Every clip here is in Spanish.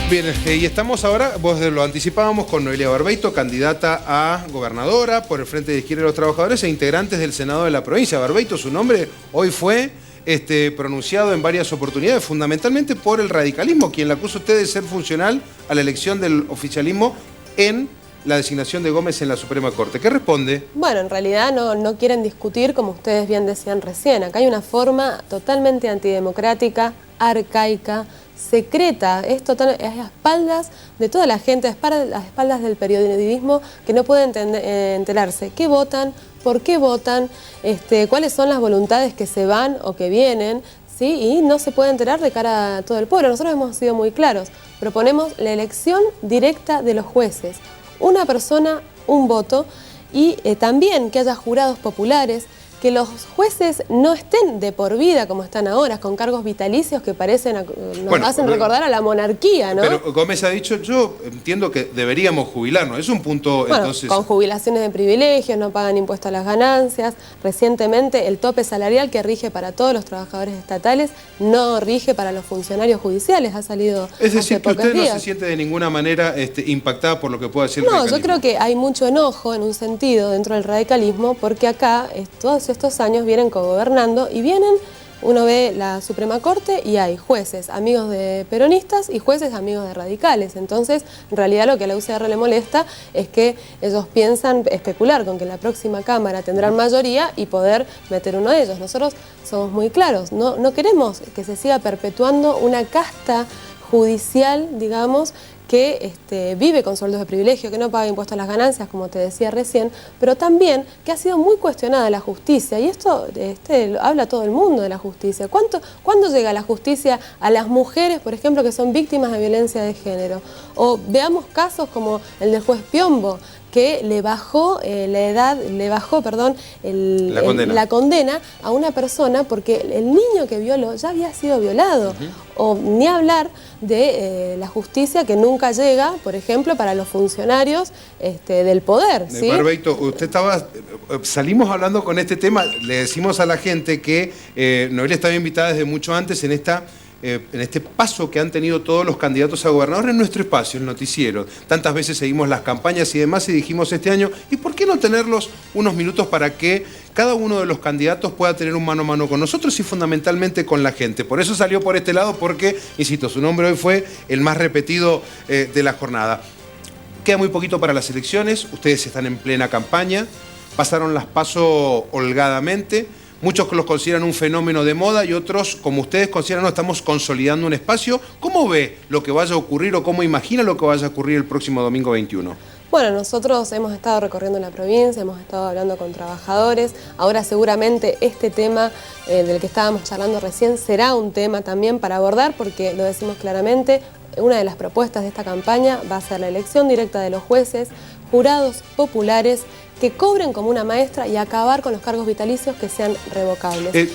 Bien, y estamos ahora, vos lo anticipábamos, con Noelia Barbeito, candidata a gobernadora por el Frente de Izquierda de los Trabajadores e integrantes del Senado de la provincia. Barbeito, su nombre hoy fue pronunciado en varias oportunidades, fundamentalmente por el radicalismo, quien la acusa a usted de ser funcional a la elección del oficialismo en la designación de Gómez en la Suprema Corte. ¿Qué responde? Bueno, en realidad no quieren discutir, como ustedes bien decían recién. Acá hay una forma totalmente antidemocrática, arcaica, secreta, es a espaldas de toda la gente, a las espaldas del periodismo, que no puede enterarse qué votan, por qué votan, cuáles son las voluntades que se van o que vienen, ¿sí? Y no se puede enterar de cara a todo el pueblo. Nosotros hemos sido muy claros, proponemos la elección directa de los jueces, una persona, un voto, y también que haya jurados populares, que los jueces no estén de por vida como están ahora, con cargos vitalicios que nos hacen recordar a la monarquía, ¿no? Pero Gómez ha dicho, yo entiendo que deberíamos jubilarnos, es un punto, bueno, entonces... Con jubilaciones de privilegios, no pagan impuesto a las ganancias. Recientemente el tope salarial que rige para todos los trabajadores estatales no rige para los funcionarios judiciales, ha salido Es decir, que usted días. No se siente de ninguna manera impactada por lo que pueda decir el No, radicalismo. yo creo que hay mucho enojo en un sentido dentro del radicalismo, porque acá todos estos años vienen cogobernando y uno ve la Suprema Corte y hay jueces amigos de peronistas y jueces amigos de radicales. Entonces, en realidad lo que a la UCR le molesta es que ellos piensan especular con que en la próxima Cámara tendrán mayoría y poder meter uno de ellos. Nosotros somos muy claros, no queremos que se siga perpetuando una casta judicial, digamos, que vive con sueldos de privilegio, que no paga impuestos a las ganancias, como te decía recién, pero también que ha sido muy cuestionada la justicia, y esto habla todo el mundo de la justicia. ¿Cuándo llega la justicia a las mujeres, por ejemplo, que son víctimas de violencia de género? O veamos casos como el del juez Piombo, que le bajó la condena a una persona porque el niño que violó ya había sido violado. O ni hablar de la justicia que nunca llega, por ejemplo, para los funcionarios del poder, ¿sí? Barbeito, salimos hablando con este tema, le decimos a la gente que Noelia estaba invitada desde mucho antes en este paso que han tenido todos los candidatos a gobernador en nuestro espacio, el noticiero. Tantas veces seguimos las campañas y demás y dijimos este año, ¿y por qué no tenerlos unos minutos para que cada uno de los candidatos pueda tener un mano a mano con nosotros y fundamentalmente con la gente? Por eso salió por este lado porque, insisto, su nombre hoy fue el más repetido de la jornada. Queda muy poquito para las elecciones, ustedes están en plena campaña, pasaron las PASO holgadamente. Muchos los consideran un fenómeno de moda y otros, como ustedes consideran, no, estamos consolidando un espacio. ¿Cómo ve lo que vaya a ocurrir o cómo imagina lo que vaya a ocurrir el próximo domingo 21? Bueno, nosotros hemos estado recorriendo la provincia, hemos estado hablando con trabajadores. Ahora seguramente este tema del que estábamos charlando recién será un tema también para abordar, porque lo decimos claramente, una de las propuestas de esta campaña va a ser la elección directa de los jueces, jurados populares que cobren como una maestra y acabar con los cargos vitalicios que sean revocables.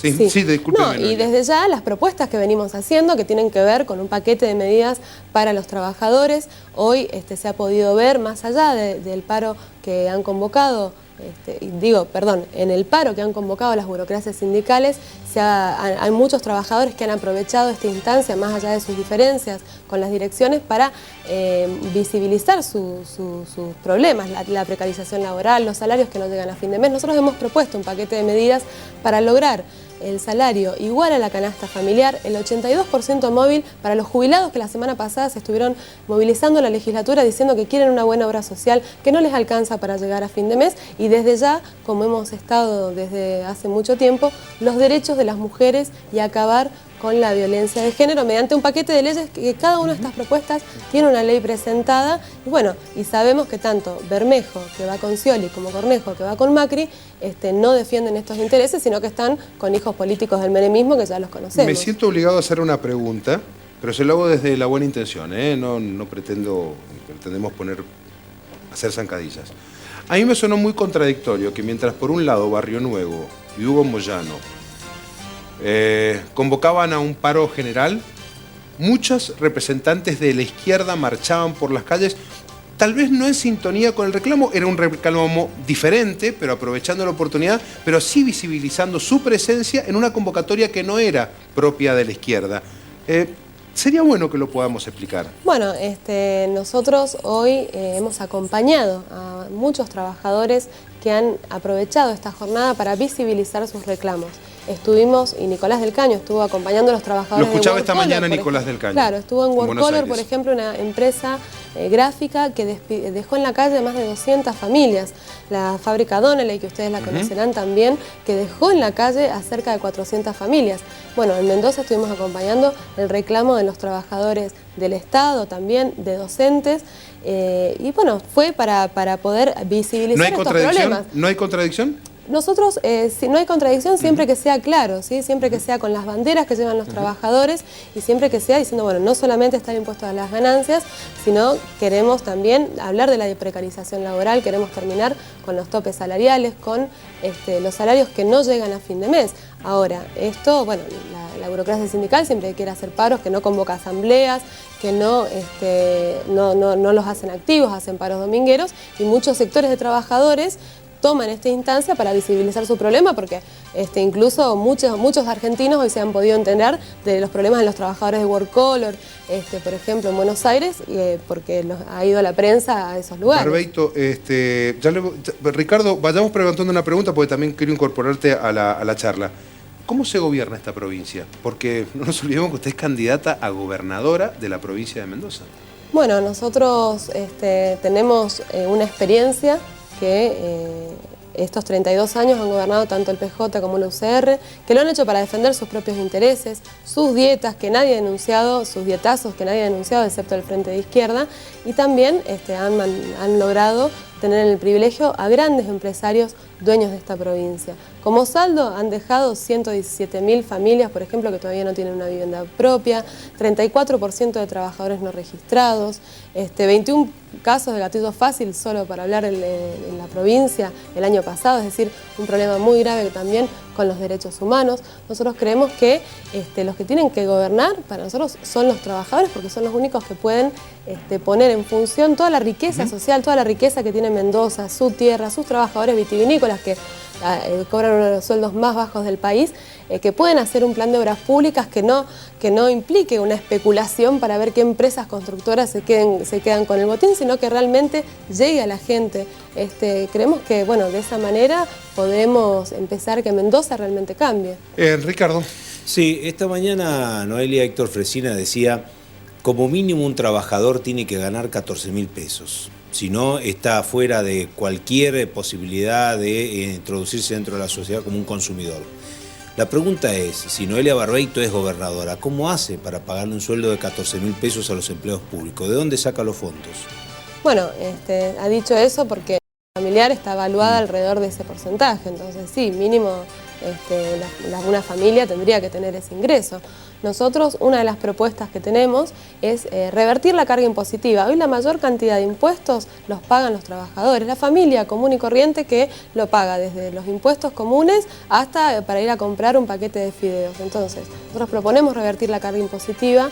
Sí, discúlpeme. Y desde ya las propuestas que venimos haciendo, que tienen que ver con un paquete de medidas para los trabajadores, hoy se ha podido ver, más allá del paro que han convocado, en el paro que han convocado las burocracias sindicales, hay muchos trabajadores que han aprovechado esta instancia, más allá de sus diferencias con las direcciones, para visibilizar sus problemas, la precarización laboral, los salarios que no llegan a fin de mes. Nosotros hemos propuesto un paquete de medidas para lograr el salario igual a la canasta familiar, el 82% móvil para los jubilados que la semana pasada se estuvieron movilizando en la legislatura diciendo que quieren una buena obra social, que no les alcanza para llegar a fin de mes, y desde ya, como hemos estado desde hace mucho tiempo, los derechos de las mujeres y acabar con la violencia de género mediante un paquete de leyes que cada una de estas propuestas tiene una ley presentada. Y bueno, y sabemos que tanto Bermejo, que va con Scioli, como Cornejo, que va con Macri, no defienden estos intereses, sino que están con hijos políticos del menemismo que ya los conocemos. Me siento obligado a hacer una pregunta, pero se lo hago desde la buena intención, no pretendemos hacer zancadillas. A mí me sonó muy contradictorio que mientras por un lado Barrio Nuevo y Hugo Moyano convocaban a un paro general, muchas representantes de la izquierda marchaban por las calles, tal vez no en sintonía con el reclamo, era un reclamo diferente, pero aprovechando la oportunidad, pero sí visibilizando su presencia en una convocatoria que no era propia de la izquierda. Sería bueno que lo podamos explicar. Bueno, nosotros hoy hemos acompañado a muchos trabajadores que han aprovechado esta jornada para visibilizar sus reclamos. Estuvimos, y Nicolás del Caño estuvo acompañando a los trabajadores. Lo escuchaba de esta mañana Nicolás del Caño. Claro, estuvo en WorkColor, por ejemplo, una empresa gráfica que dejó en la calle más de 200 familias. La fábrica Donnelly, que ustedes la conocerán también, que dejó en la calle a cerca de 400 familias. Bueno, en Mendoza estuvimos acompañando el reclamo de los trabajadores del Estado, también de docentes, y bueno, fue para poder visibilizar estos problemas. ¿No hay contradicción? Nosotros, si no hay contradicción, siempre que sea claro, ¿sí? Siempre que sea con las banderas que llevan los trabajadores y siempre que sea diciendo, bueno, no solamente está el impuesto a las ganancias, sino queremos también hablar de la precarización laboral, queremos terminar con los topes salariales, con los salarios que no llegan a fin de mes. Ahora, esto, bueno, la burocracia sindical siempre quiere hacer paros, que no convoca asambleas, que no los hacen activos, hacen paros domingueros, y muchos sectores de trabajadores toman esta instancia para visibilizar su problema, porque incluso muchos argentinos hoy se han podido enterar de los problemas de los trabajadores de WorkColor, por ejemplo, en Buenos Aires, porque ha ido la prensa a esos lugares. Barbeito, Ricardo, vayamos preguntando una pregunta, porque también quiero incorporarte a la charla. ¿Cómo se gobierna esta provincia? Porque no nos olvidemos que usted es candidata a gobernadora de la provincia de Mendoza. Bueno, nosotros tenemos una experiencia que estos 32 años han gobernado tanto el PJ como el UCR, que lo han hecho para defender sus propios intereses, sus dietas que nadie ha denunciado, sus dietazos que nadie ha denunciado excepto el Frente de Izquierda, y también han logrado tener el privilegio a grandes empresarios dueños de esta provincia. Como saldo han dejado 117.000 familias, por ejemplo, que todavía no tienen una vivienda propia, 34% de trabajadores no registrados, 21 casos de gatillo fácil solo para hablar en la provincia el año pasado, es decir, un problema muy grave también con los derechos humanos. Nosotros creemos que los que tienen que gobernar para nosotros son los trabajadores, porque son los únicos que pueden poner en función toda la riqueza social, toda la riqueza que tiene Mendoza, su tierra, sus trabajadores vitivinícolas que cobran uno de los sueldos más bajos del país, que pueden hacer un plan de obras públicas que no implique una especulación para ver qué empresas constructoras se quedan con el botín, sino que realmente llegue a la gente. Creemos que, bueno, de esa manera podremos empezar que Mendoza realmente cambie. Ricardo. Sí, esta mañana Noelia Héctor Fresina decía, como mínimo un trabajador tiene que ganar 14.000 pesos. Si no, está fuera de cualquier posibilidad de introducirse dentro de la sociedad como un consumidor. La pregunta es, si Noelia Barbeito es gobernadora, ¿cómo hace para pagarle un sueldo de 14.000 pesos a los empleados públicos? ¿De dónde saca los fondos? Bueno, ha dicho eso porque la familiar está evaluada alrededor de ese porcentaje, entonces sí, mínimo una familia tendría que tener ese ingreso. Nosotros, una de las propuestas que tenemos es revertir la carga impositiva. Hoy la mayor cantidad de impuestos los pagan los trabajadores, la familia común y corriente que lo paga desde los impuestos comunes hasta para ir a comprar un paquete de fideos. Entonces, nosotros proponemos revertir la carga impositiva,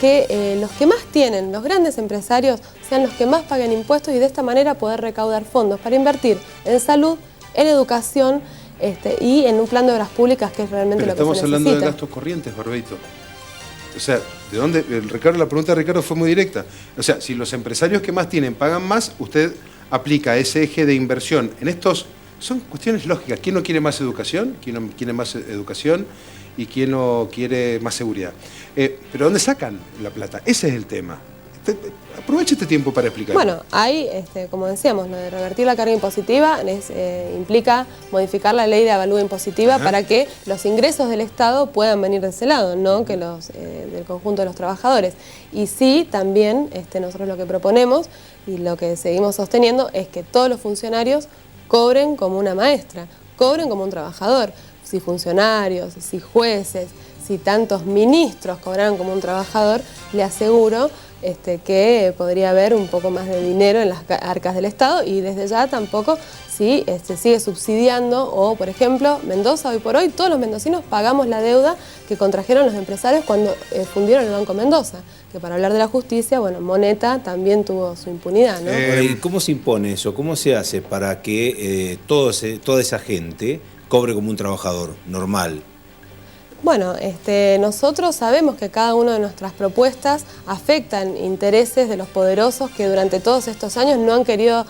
que los que más tienen, los grandes empresarios, sean los que más paguen impuestos y de esta manera poder recaudar fondos para invertir en salud, en educación, y en un plan de obras públicas, que es realmente lo que se necesita. Estamos hablando de gastos corrientes, Barbeito. O sea, ¿de dónde? La pregunta de Ricardo fue muy directa. O sea, si los empresarios que más tienen pagan más, usted aplica ese eje de inversión en estos. Son cuestiones lógicas. ¿Quién no quiere más educación? ¿Quién no quiere más educación? ¿Y quién no quiere más seguridad? Pero ¿dónde sacan la plata? Ese es el tema. Aproveche este tiempo para explicar. Bueno, hay, como decíamos, lo de revertir la carga impositiva implica modificar la ley de avalúo impositiva para que los ingresos del Estado puedan venir de ese lado, no que los del conjunto de los trabajadores. Y sí, también nosotros lo que proponemos y lo que seguimos sosteniendo es que todos los funcionarios cobren como una maestra, cobren como un trabajador. Si funcionarios, si jueces, si tantos ministros cobraran como un trabajador, le aseguro que podría haber un poco más de dinero en las arcas del Estado, y desde ya tampoco si se sigue subsidiando, o por ejemplo, Mendoza, hoy por hoy, todos los mendocinos pagamos la deuda que contrajeron los empresarios cuando fundieron el Banco Mendoza, que para hablar de la justicia, bueno, Moneta también tuvo su impunidad, ¿no? ¿Y cómo se impone eso? ¿Cómo se hace para que toda esa gente cobre como un trabajador normal? Bueno, nosotros sabemos que cada una de nuestras propuestas afectan intereses de los poderosos que durante todos estos años no han querido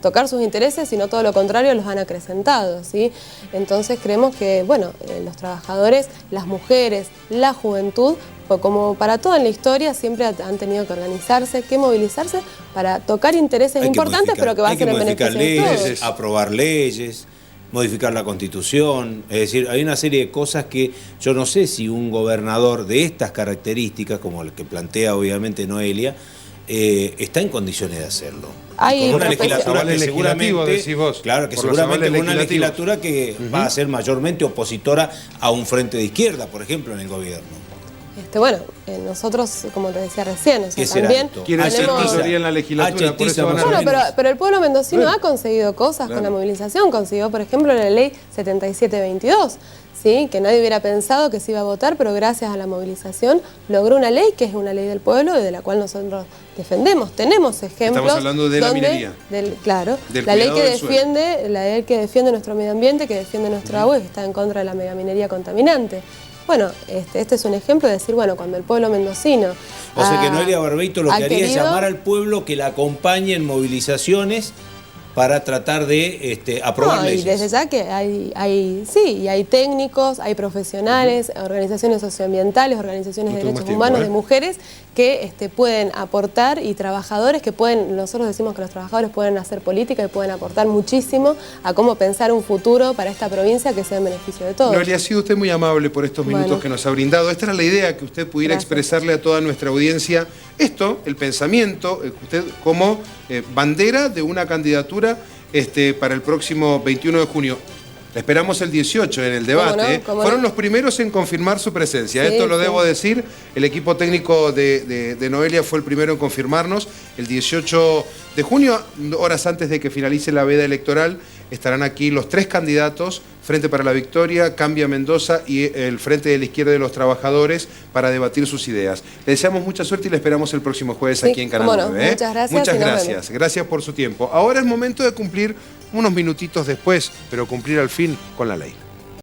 tocar sus intereses, sino todo lo contrario, los han acrecentado, ¿sí? Entonces creemos que, bueno, los trabajadores, las mujeres, la juventud, pues como para todo en la historia, siempre han tenido que organizarse, que movilizarse para tocar intereses importantes, pero que va a ser en beneficio de todos. Aprobar leyes, modificar la Constitución, es decir, hay una serie de cosas que yo no sé si un gobernador de estas características, como el que plantea obviamente Noelia, está en condiciones de hacerlo. Hay con una legislatura que seguramente, decís vos, claro, que seguramente con una legislatura que va a ser mayormente opositora a un frente de izquierda, por ejemplo, en el gobierno. Bueno, nosotros, como te decía recién, o sea, también quieren hacer mayoría en la legislatura, por eso van a... Bueno, pero el pueblo mendocino ha conseguido cosas con la movilización. Consiguió, por ejemplo, la ley 7722, ¿sí? Que nadie hubiera pensado que se iba a votar, pero gracias a la movilización logró una ley que es una ley del pueblo y de la cual nosotros defendemos. Tenemos ejemplos. Estamos hablando de la minería. Claro, la ley que defiende nuestro medio ambiente, que defiende nuestra agua y que está en contra de la megaminería contaminante. Bueno, este es un ejemplo de decir, bueno, cuando el pueblo mendocino... O sea que Noelia Barbeito lo que haría es llamar al pueblo que la acompañe en movilizaciones para tratar de aprobar leyes. Y desde ya que hay técnicos, hay profesionales, organizaciones socioambientales, organizaciones de derechos humanos, de mujeres, que pueden aportar, y trabajadores que pueden, nosotros decimos que los trabajadores pueden hacer política y pueden aportar muchísimo a cómo pensar un futuro para esta provincia que sea en beneficio de todos. Noelia, ha sido usted muy amable por estos minutos que nos ha brindado. Esta era la idea, que usted pudiera expresarle a toda nuestra audiencia esto, el pensamiento, usted como bandera de una candidatura para el próximo 21 de junio. La esperamos el 18 en el debate. Fueron los primeros en confirmar su presencia. Esto lo debo decir. El equipo técnico de Noelia fue el primero en confirmarnos. El 18 de junio, horas antes de que finalice la veda electoral, estarán aquí los 3 candidatos: Frente para la Victoria, Cambia Mendoza y el Frente de la Izquierda de los Trabajadores, para debatir sus ideas. Le deseamos mucha suerte y le esperamos el próximo jueves aquí en Canal 9. Muchas gracias. Muchas gracias. Gracias por su tiempo. Ahora es momento de cumplir unos minutitos después, pero cumplir al fin con la ley.